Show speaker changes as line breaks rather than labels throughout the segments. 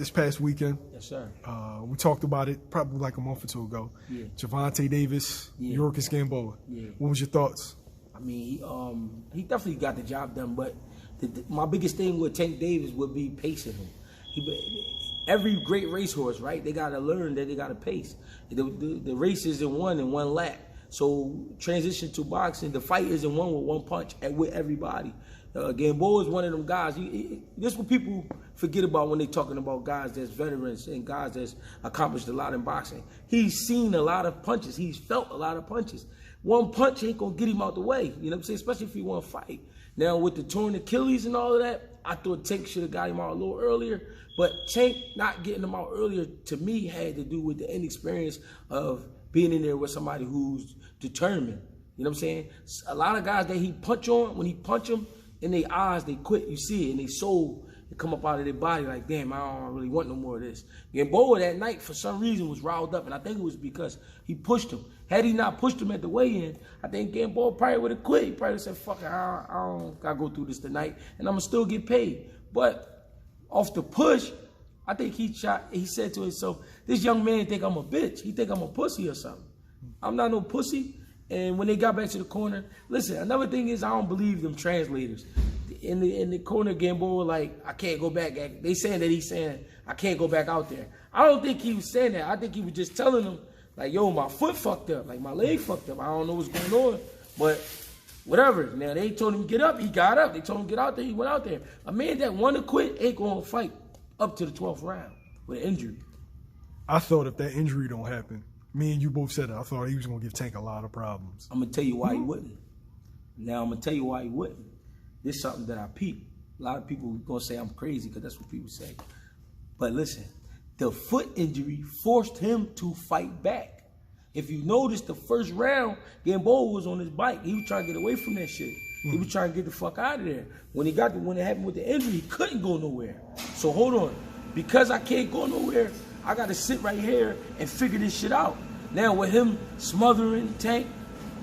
this past weekend.
Yes, sir.
We talked about it probably like a month or two ago.
Yeah.
Gervonta Davis, Yuriorkis Gamboa.
Yeah.
What was your thoughts?
I mean, he definitely got the job done, but my biggest thing with Tank Davis would be pacing him. Every great racehorse, right? They got to learn that they got to pace. The race isn't won in one lap. So transition to boxing, the fight isn't won with one punch with everybody. Gamboa is one of them guys. This is what people forget about when they're talking about guys that's veterans and guys that's accomplished a lot in boxing. He's seen a lot of punches. He's felt a lot of punches. One punch ain't gonna get him out the way. You know what I'm saying? Especially if he want to fight. Now with the torn Achilles and all of that, I thought Tank should have got him out a little earlier. But Tank not getting him out earlier, to me, had to do with the inexperience of being in there with somebody who's determined. You know what I'm saying? A lot of guys that he punch on, when he punch them, in their eyes, they quit. You see it in their soul. It come up out of their body like, damn, I don't really want no more of this. Gamboa that night, for some reason, was riled up, and I think it was because he pushed him. Had he not pushed him at the weigh-in, I think Gamboa probably would have quit. He probably said, fuck it, I don't got to go through this tonight, and I'm going to still get paid. But off the push, I think he said to himself, this young man think I'm a bitch. He think I'm a pussy or something. I'm not no pussy. And when they got back to the corner, listen, another thing is I don't believe them translators. In the corner, Gamboa, like, I can't go back. They saying that he's saying, I can't go back out there. I don't think he was saying that. I think he was just telling them, like, yo, my foot fucked up. Like, my leg fucked up. I don't know what's going on. But whatever. Now, they told him get up. He got up. They told him get out there. He went out there. A man that want to quit ain't going to fight up to the 12th round with an injury.
I thought if that injury don't happen, me and you both said it, I thought he was going to give Tank a lot of problems.
I'm going to tell you why he wouldn't. Now, I'm going to tell you why he wouldn't. This is something that I peeped. A lot of people are going to say I'm crazy because that's what people say. But listen, the foot injury forced him to fight back. If you notice, the first round, Gamboa was on his bike. He was trying to get away from that shit. He was trying to get the fuck out of there. When it happened with the injury, he couldn't go nowhere. So hold on. Because I can't go nowhere, I got to sit right here and figure this shit out. Now with him smothering Tank,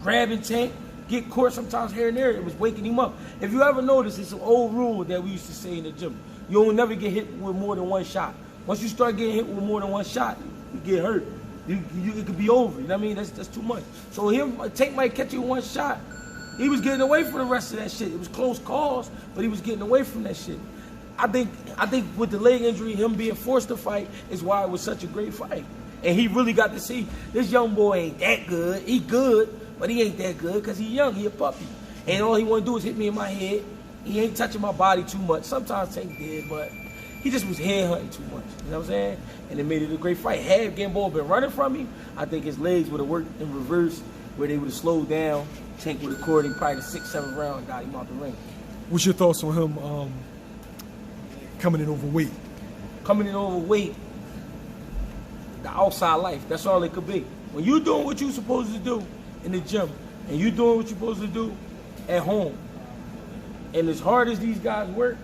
grabbing Tank, get caught sometimes here and there, it was waking him up. If you ever notice, it's an old rule that we used to say in the gym. You'll never get hit with more than one shot. Once you start getting hit with more than one shot, you get hurt. It could be over, you know what I mean? That's too much. So Tank might catch you one shot. He was getting away from the rest of that shit. It was close calls, but he was getting away from that shit. I think with the leg injury, him being forced to fight is why it was such a great fight. And he really got to see this young boy ain't that good. He good, but he ain't that good because he young, he a puppy. And all he want to do is hit me in my head. He ain't touching my body too much. Sometimes Tank did, but he just was head hunting too much. You know what I'm saying? And it made it a great fight. Had Gamboa been running from him, I think his legs would have worked in reverse where they would have slowed down. Tank would have caught him probably the 6th, 7th round and got him out the ring.
What's your thoughts on him coming in overweight?
Coming in overweight, the outside life, that's all it could be. When you're doing what you're supposed to do in the gym, and you're doing what you're supposed to do at home, and as hard as these guys work,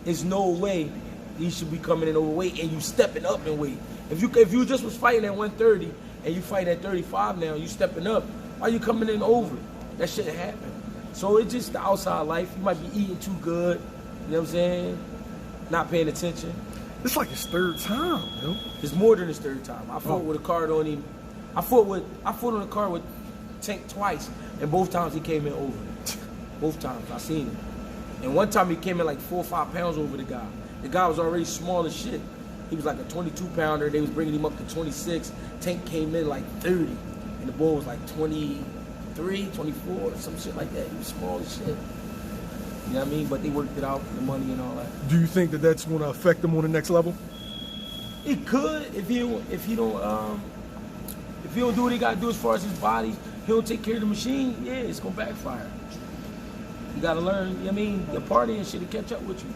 there's no way you should be coming in overweight and you stepping up in weight. If you just was fighting at 130 and you fight at 35 now, you stepping up, why you coming in over? That shouldn't happen. So it's just the outside life. You might be eating too good, you know what I'm saying? Not paying attention.
It's like his third time, yo.
It's more than his third time. I fought with a card on him. I fought on a card with Tank twice, and both times he came in over. Both times I seen him. And one time he came in like 4 or 5 pounds over the guy. The guy was already small as shit. He was like a 22-pounder. They was bringing him up to 26. Tank came in like 30, and the boy was like 23, 24, or some shit like that. He was small as shit. You know what I mean? But they worked it out, the money and all that.
Do you think that that's going to affect him on the next level?
It could if he don't do what he got to do as far as his body. He don't take care of the machine. Yeah, it's gonna backfire. You gotta learn. You know what I mean, the party and shit to catch up with you.